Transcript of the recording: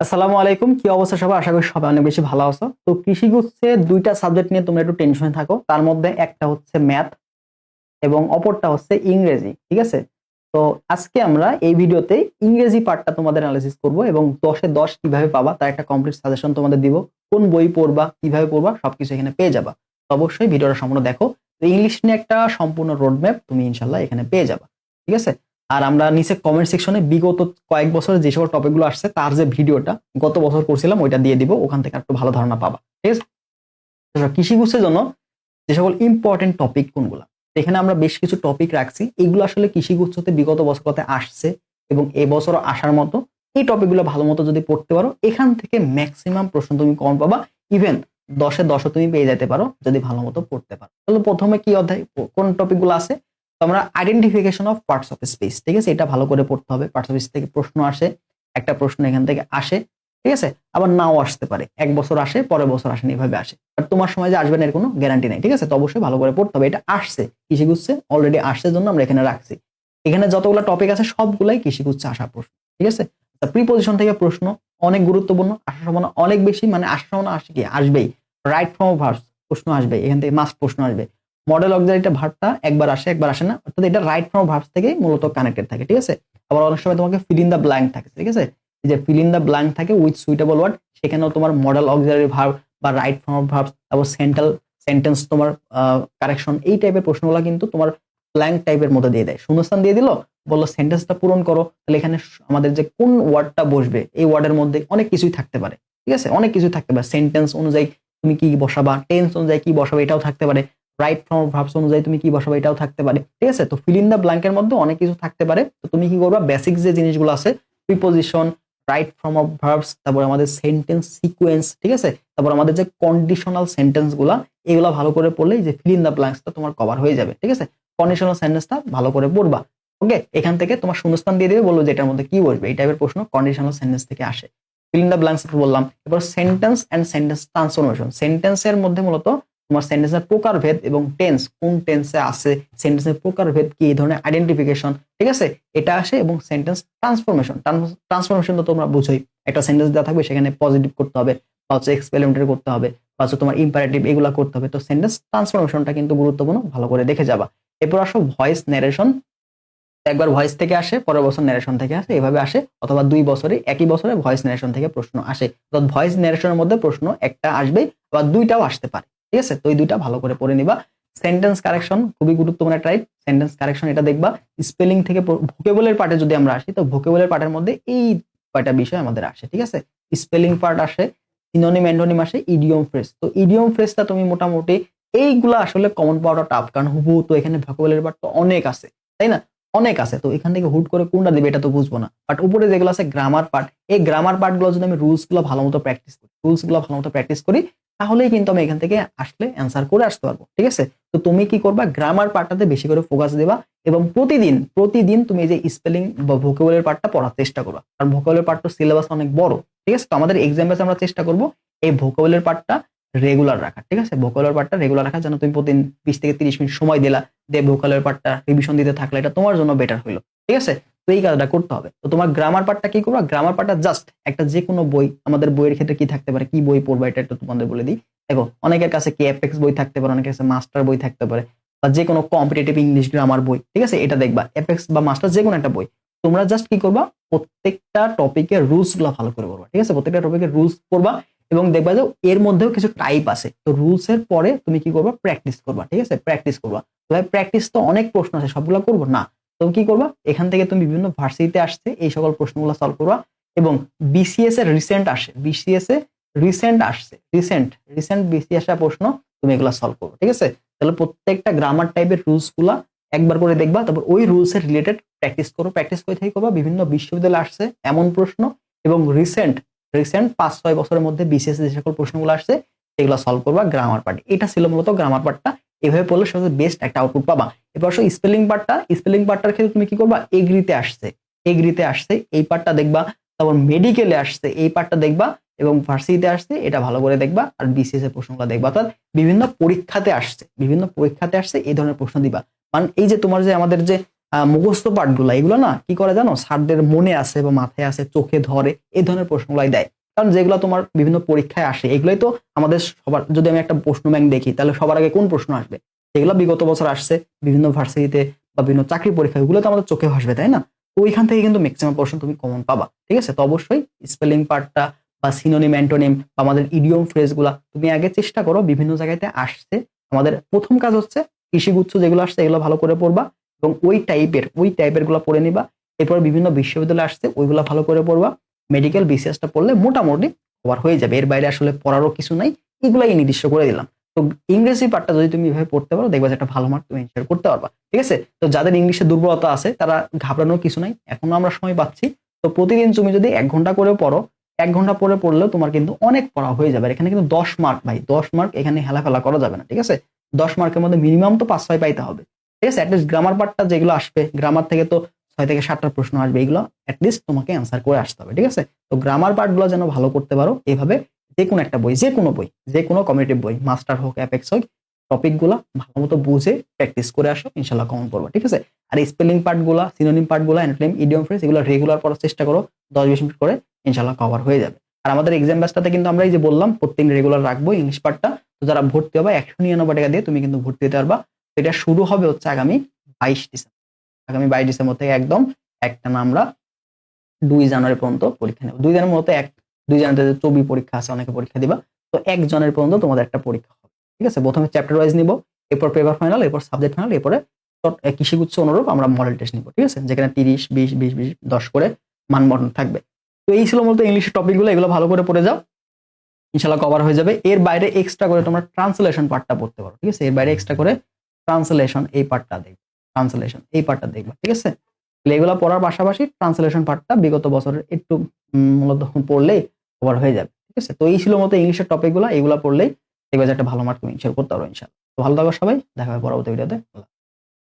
আসসালামু আলাইকুম, কি অবস্থা সবার? আশা করি সবাই অনেক বেশি ভালো আছো। তো কৃষি হচ্ছে দুইটা সাবজেক্ট নিয়ে তোমরা একটু টেনশনে থাকো। তার মধ্যে একটা হচ্ছে ম্যাথ এবং অপরটা হচ্ছে ইংরেজি, ঠিক আছে? তো আজকে আমরা এই ভিডিওতে ইংরেজি পার্টটা তোমাদের অ্যানালাইসিস করব এবং 10 এ 10 কিভাবে পাবা তার একটা কমপ্লিট সাজেশন তোমাদের দিব। কোন বই পড়বা, কিভাবে পড়বা সবকিছু এখানে পেয়ে যাবা। তো অবশ্যই ভিডিওটা সম্পূর্ণ দেখো। তো ইংলিশ নিয়ে একটা সম্পূর্ণ রোডম্যাপ তুমি ইনশাআল্লাহ এখানে পেয়ে যাবা, ঠিক আছে? আর আমরা নিচে কমেন্ট সেকশনে বিগত কয়েক বছরের যে সকল টপিকগুলো আসছে তার যে ভিডিওটা গত বছর করছিলাম ওইটা দিয়ে দিব, ওখান থেকে একটু ভালো ধারণা পাবা, ঠিক আছে? তো কৃষি গুচ্ছের জন্য যে সকল ইম্পর্টেন্ট টপিক কোনগুলা, এখানে আমরা বেশ কিছু টপিক রাখছি। এগুলো আসলে কৃষিগুচ্ছতে বিগত বছরতে আসছে এবং এবছরও আসার মতো। এই টপিকগুলো ভালো মতো যদি পড়তে পারো, এখান থেকে ম্যাক্সিমাম প্রশ্ন তুমি কম পাবা। ইভেন 10 এ 10 তুমি পেয়ে যেতে পারো যদি ভালো মতো পড়তে পারো। তাহলে প্রথমে কি অধ্যায়, কোন টপিকগুলো আছে? তো আমরা identification of parts of speech, ঠিক আছে, এটা ভালো করে পড়তে হবে। পার্টস অফ স্পেস থেকে প্রশ্ন আসে, একটা প্রশ্ন এখান থেকে আসে, ঠিক আছে? আবার নাও আসতে পারে, এক বছর আসে, পরের বছর আসেনি, এভাবে আসে। আর তোমার সময় যে আসবে না এর কোনো গ্যারান্টি নাই, ঠিক আছে? তো অবশ্যই ভালো করে পড়তে হবে। এটা আসছে কৃষিগুচ্ছে, অলরেডি আসছে জন্য আমরা এখানে রাখছি। এখানে যতগুলো টপিক আছে সবগুলাই কৃষিগুচ্ছে আসা প্রশ্ন, ঠিক আছে? প্রিপজিশন থেকে প্রশ্ন অনেক গুরুত্বপূর্ণ, আসার সম্ভাবনা অনেক বেশি, মানে আসার সম্ভাবনা আসে কি আসবেই। রাইট ফর্ম অফ ভার্বস প্রশ্ন আসবে, এখান থেকে মাস্ট প্রশ্ন আসবে। মডেল অক্সিলারিটা ভার্বটা একবার আসে একবার আসে না, অর্থাৎ এটা রাইট ফর্ম অফ ভার্বস থেকে মূলত কানেক্টেড থাকে, ঠিক আছে? আবার অনেক সময় তোমাকে ফিল ইন দ্য ব্ল্যাঙ্ক থাকে, ঠিক আছে? যে ফিল ইন দ্য ব্ল্যাঙ্ক থাকে উইথ সুইটেবল ওয়ার্ড, সেখানেও তোমার মডেল অক্সিলারি ভার্ব বা রাইট ফর্ম অফ ভার্বস, তারপর সেন্ট্রাল সেন্টেন্স তোমার কারেকশন, এই টাইপের প্রশ্নগুলো কিন্তু তোমার ব্ল্যাঙ্ক টাইপের মধ্যে দিয়ে দেয়। শূন্যস্থান দিয়ে দিল, বললো সেন্টেন্সটা পূরণ করো, তাহলে এখানে আমাদের যে কোন ওয়ার্ডটা বসবে এই ওয়ার্ডের মধ্যে অনেক কিছুই থাকতে পারে, ঠিক আছে? অনেক কিছুই থাকতে পারে। সেন্টেন্স অনুযায়ী তুমি কি বসাবা, টেন্স অনুযায়ী কি বসাবে এটাও থাকতে পারে, রাইট ফর্ম অফ ভার্বস অনুযায়ী তুমি কি বসাবে এটাও থাকতে পারে, ঠিক আছে? তো ফিল ইন দ্য ব্ল্যাঙ্কের মধ্যে অনেক কিছু থাকতে পারে। তো তুমি কি করবা, বেসিক যে জিনিসগুলো আছে, preposition, right form of verbs, তারপর আমাদের সেন্টেন্স সিকোয়েন্স, ঠিক আছে, তারপর আমাদের যে কন্ডিশনাল সেন্টেন্স গুলা, এগুলা ভালো করে পড়লেই যে ফিল ইন দ্য ব্ল্যাঙ্কসটা তোমার কভার হয়ে যাবে, ঠিক আছে? কন্ডিশনাল সেন্টেন্সটা ভালো করে পড়বা। ওকে, এখান থেকে তোমার শূন্যস্থান দিয়ে দেবে, বলবো যে এটার মধ্যে কি বসবে, এই টাইপের প্রশ্ন কন্ডিশনাল সেন্টেন্স থেকে আসে। ফিল ইন দ্য ব্ল্যাঙ্কস বললাম। এবার সেন্টেন্স এন্ড সেন্টেন্স ট্রান্সফরমেশন, সেন্টেন্সের মধ্যে মূলত তোমার সেন্টেন্সের প্রকারভেদ এবং টেন্স, কোন টেন্সে আছে, সেন্টেন্সের প্রকারভেদ কি, এই ধরনের আইডেন্টিফিকেশন, ঠিক আছে, এটা আসে। এবং সেন্টেন্স ট্রান্সফরমেশন, ট্রান্সফরমেশন তো তোমরা বুঝোই, একটা সেন্টেন্স দেওয়া থাকবে সেখানে পজিটিভ করতে হবে বা হচ্ছে এক্সপেরিমেন্টারি করতে হবে বা হচ্ছে তোমার ইম্পারেটিভ, এগুলা করতে হবে। তো সেন্টেন্স ট্রান্সফরমেশনটা কিন্তু গুরুত্বপূর্ণ, ভালো করে দেখে যাবা। এরপর আসো ভয়েস ন্যারেশন, একবার ভয়েস থেকে আসে, পরের বছর ন্যারেশন থেকে আসে, এভাবে আসে। অথবা 2 বছরে একই বছরে ভয়েস ন্যারেশন থেকে প্রশ্ন আসে। তো ভয়েস ন্যারেশনের মধ্যে প্রশ্ন একটা আসবে বা দুইটাও আসতে পারে, ঠিক আছে? তো এই দুইটা ভালো করে পড়ে নিবা। সেন্টেন্স কারেকশন খুবই গুরুত্বপূর্ণ একটা টাইপ, সেন্টেন্স কারেকশন, এটা দেখবা। স্পেলিং থেকে ভোকেবুলারি পার্টে যদি আমরা আসি, তো ভোকেবুলারি পার্টের মধ্যে এই কয়টা বিষয় আমাদের আসে, ঠিক আছে? স্পেলিং পার্ট আসে, সিনোনিম অ্যান্টোনিম আসে, ইডিয়ম ফ্রেজ। তো ইডিয়ম ফ্রেজটা তুমি মোটামুটি এইগুলা আসলে কমন পাওয়াটা টাফ, কারণ হুবহু তো এখানে ভোকেবুলারি পার্ট তো অনেক আছে, তাই না? অনেক আছে। তো এখান থেকে হুট করে কোনটা দিবে এটা তো বুঝবো না। বাট উপরে যেগুলো আছে গ্রামার পার্ট, এই গ্রামার পার্ট গুলো যদি আমি রুলস গুলো ভালো মতো প্র্যাকটিস করি, তাহলেই কিন্তু আমি এখান থেকে আসলে অ্যান্সার করে আসতে পারবো, ঠিক আছে? তো তুমি কি করবা, গ্রামার পার্টটাতে বেশি করে ফোকাস দেবা এবং প্রতিদিন প্রতিদিন তুমি এই যে স্পেলিং বা ভোকাবুলারি পার্টটা পড়ার চেষ্টা করবা। কারণ ভোকাবুলারি পার্ট তো সিলেবাস অনেক বড়, ঠিক আছে? তো আমাদের এক্সাম বেসে আমরা চেষ্টা করবো এই ভোকাবুলারি পার্টটা রেগুলার রাখা, ঠিক আছে? ভোকাবুলারি পার্টটা রেগুলার রাখা, যেন তুমি প্রতিদিন 20 থেকে 30 মিনিট সময় দিলা দিয়ে ভোকালের পার্টটা রিভিশন দিতে থাকলে এটা তোমার জন্য বেটার হইলো, ঠিক আছে? তো এই কাজটা করতে হবে। তো তোমার গ্রামার পার্টটা কি করবা, গ্রামার পার্টটা জাস্ট একটা যে কোনো বই, আমাদের বইয়ের ক্ষেত্রে কি থাকতে পারে, কি বই পড়বা এটা একটু তোমাদের বলে দিই। দেখো, অনেকের কাছে কি এফএক্স বই থাকতে পারে, অনেকের কাছে মাস্টার বই থাকতে পারে, বা যে কোনো কম্পিটিটিভ ইংলিশ গ্রামার বই, ঠিক আছে? এটা দেখবা, এফএক্স বা মাস্টার যে কোনো একটা বই। তোমরা জাস্ট কি করবা, প্রত্যেকটা টপিকের রুলস গুলো ভালো করে পড়বা, ঠিক আছে? প্রত্যেকটা টপিকের রুলস পড়বা এবং দেখবা যে এর মধ্যেও কিছু টাইপ আছে। তো রুলস এর পরে তুমি কি করবা, প্র্যাকটিস করবা, ঠিক আছে? প্র্যাকটিস করবা। ভাই প্র্যাকটিস তো অনেক প্রশ্ন আছে, সবগুলো করবো না। তুমি কি করবা, এখান থেকে তুমি বিভিন্ন ভার্সিটিতে আসছে এই সকল প্রশ্নগুলো সলভ করবা। এবং বিসিএস এর রিসেন্ট আসে, বিসিএস এ রিসেন্ট আসছে, রিসেন্ট রিসেন্ট বিসিএস এর প্রশ্ন তুমি এগুলো সলভ করবে, ঠিক আছে? তাহলে প্রত্যেকটা গ্রামার টাইপের রুলস গুলা একবার করে দেখবা, তারপর ওই রুলস এর রিলেটেড প্র্যাকটিস করো। প্র্যাকটিস করে থেকে করবা, বিভিন্ন বিশ্ববিদ্যালয়ে আসছে এমন প্রশ্ন এবং রিসেন্ট রিসেন্ট 5-6 বছরের মধ্যে বিসিএস যে সকল প্রশ্নগুলো আসছে এগুলো সলভ করবা গ্রামার পার্ট। এটা ছিল মূলত গ্রামার পার্টটা, এভাবে পড়লে সবচেয়ে বেস্ট একটা আউটপুট পাবা। এবার আসো স্পেলিং পার্টটা, স্পেলিং পার্টটার ক্ষেত্রে তুমি কি করবা, এগ্রিতে আসছে, এগ্রিতে আসছে এই পার্টটা দেখবা, তারপর মেডিকেলে আসছে এই পার্টটা দেখবা, এবং ভার্সিটিতে আসছে এটা ভালো করে দেখবা, আর বিসিএস এর প্রশ্নগুলো দেখবা। অর্থাৎ বিভিন্ন পরীক্ষাতে আসছে, বিভিন্ন পরীক্ষাতে আসছে এই ধরনের প্রশ্ন দিবা। মানে এই যে তোমার যে আমাদের যে মুখস্থ পাঠগুলো এগুলো না কি করে জানো, স্যারদের মনে আছে বা মাথায় আছে, চোখে ধরে, এই ধরনের প্রশ্নগুলাই দেয়। কারণ যেগুলো তোমার বিভিন্ন পরীক্ষায় আসে এগুলোই তো আমাদের সবার, যদি আমি একটা প্রশ্ন ব্যাংক দেখি তাহলে সবার আগে কোন প্রশ্ন আসবে, যেগুলো বিগত বছর আসছে বিভিন্ন ভার্সিটিতে বা বিভিন্ন চাকরি পরীক্ষা, এগুলো তো আমাদের চোখে ভাসবে, তাই না? তো ওইখান থেকে কিন্তু ম্যাক্সিমাম প্রশ্ন তুমি কমন পাবা। ঠিক আছে, তো অবশ্যই স্পেলিং পার্টটা বা সিনোনিম অ্যান্টোনিম বা আমাদের ইডিয়ম ফ্রেজ গুলা তুমি আগে চেষ্টা করো, বিভিন্ন জায়গাতে আসছে। আমাদের প্রথম কাজ হচ্ছে কৃষিগুচ্ছ যেগুলো আসছে এগুলো ভালো করে পড়বা এবং ওই টাইপের গুলো পড়ে নিবা। এরপর বিভিন্ন বিশ্ববিদ্যালয় আসছে ওইগুলো ভালো করে পড়বা। মেডিকেল বিসিএসটা পড়লে মোটামুটি কভার হয়ে যাবে, এর বাইরে আসলে পড়ারও কিছু নাই, এগুলাই নির্দিষ্ট করে দিলাম। তো ইংরেজি পার্টটা যদি তুমি এভাবে পড়তে পারো দেখবা যে একটা ভালো মার্ক তুমি এনশিওর করতে পারবা। ঠিক আছে, তো যাদের ইংলিশে দুর্বলতা আছে তারা ঘাবড়ানোর কিছু নাই, এখনো আমরা সময় পাচ্ছি। তো প্রতিদিন তুমি যদি 1 ঘন্টা করে পড়ো, 1 ঘন্টা পরে পড়লেও তোমার কিন্তু অনেক পড়া হয়ে যাবে। আর এখানে কিন্তু 10 মার্ক ভাই, 10 মার্ক এখানে হেলাফেলা করা যাবে না। ঠিক আছে, 10 মার্কের মধ্যে মিনিমাম তো 5-6 পাইতে হবে। ঠিক আছে, অ্যাটলিস্ট গ্রামার পার্টটা যেগুলো আসবে, গ্রামার থেকে তো 6 থেকে 7টা প্রশ্ন আসবে, এগুলো অ্যাটলিস্ট তোমাকে অ্যান্সার করে আসতে হবে। ঠিক আছে, তো গ্রামার পার্টগুলো যেন ভালো করতে পারো এইভাবে। যে কোনো একটা বই, যে কোনো কম্পিটিটিভ বই, মাস্টার হোক অ্যাপেক্স হোক, টপিক গুলা ভালো মতো বুঝে প্র্যাকটিস করে আসো, ইনশাল্লাহ কমন করবো। ঠিক আছে, আর স্পেলিং পার্ট গুলা, সিনোনিম পার্ট গুলা, অ্যান্টোনিম, ইডিয়ম ফ্রেজ এগুলো রেগুলার পড়ার চেষ্টা করো, 10-20 মিনিট করে, ইনশাল্লাহ কভার হয়ে যাবে। আর আমাদের এক্সাম ব্যাচটাতে কিন্তু আমরা এই যে বললাম প্রত্যেকদিন রেগুলার রাখবো ইংলিশ পার্টটা। তো যারা ভর্তি হবে 199 টাকা দিয়ে তুমি কিন্তু ভর্তি হতে পারবা। তো এটা শুরু হবে হচ্ছে আগামী 22 ডিসেম্বর। আগামী 22 ডিসেম্বর থেকে একদম একটানা আমরা 2 জানুয়ারি পর্যন্ত পরীক্ষা নেব। 2 দিনের মতো 2 জানুয়ারিতে চবি পরীক্ষা আছে, অনেকে পরীক্ষা দিবা। তো 1 জানুয়ারি পর্যন্ত তোমাদের একটা পরীক্ষা হবে। ঠিক আছে, প্রথমে চ্যাপ্টার ওয়াইজ নিব, এরপর পেপার ফাইনাল, এরপর সাবজেক্ট ফাইনাল, এরপরে কৃষিগুচ্ছ অনুরূপ আমরা মডেল টেস্ট নিব। ঠিক আছে, যেখানে 30, 20, 20, 20, 10 করে মানবন্ধন থাকবে। তো এই ছিল মূলত ইংলিশের টপিকগুলো, এগুলো ভালো করে পড়ে যাও, ইনশাল্লাহ কভার হয়ে যাবে। এর বাইরে এক্সট্রা করে তোমরা ট্রান্সলেশন পার্টটা পড়তে পারো। ঠিক আছে, এর বাইরে এক্সট্রা করে ট্রান্সলেশন এই পার্টটা দেখবে, দেখবা। ঠিক আছে, এগুলো পড়ার পাশাপাশি ট্রান্সলেশন পার্টটা বিগত বছরের একটু মূলত পড়লেই কভার হয়ে যাবে। ঠিক আছে, তো এই ছিল মতো ইংলিশের টপিকগুলো, এগুলো পড়লেই দেখবে যে একটা ভালো মার্ক তুমি ইনশিওর করতে পারো ইনশাল্লাহ। তো ভালো থাকো সবাই, দেখা হবে পরবর্তী ভিডিওতে।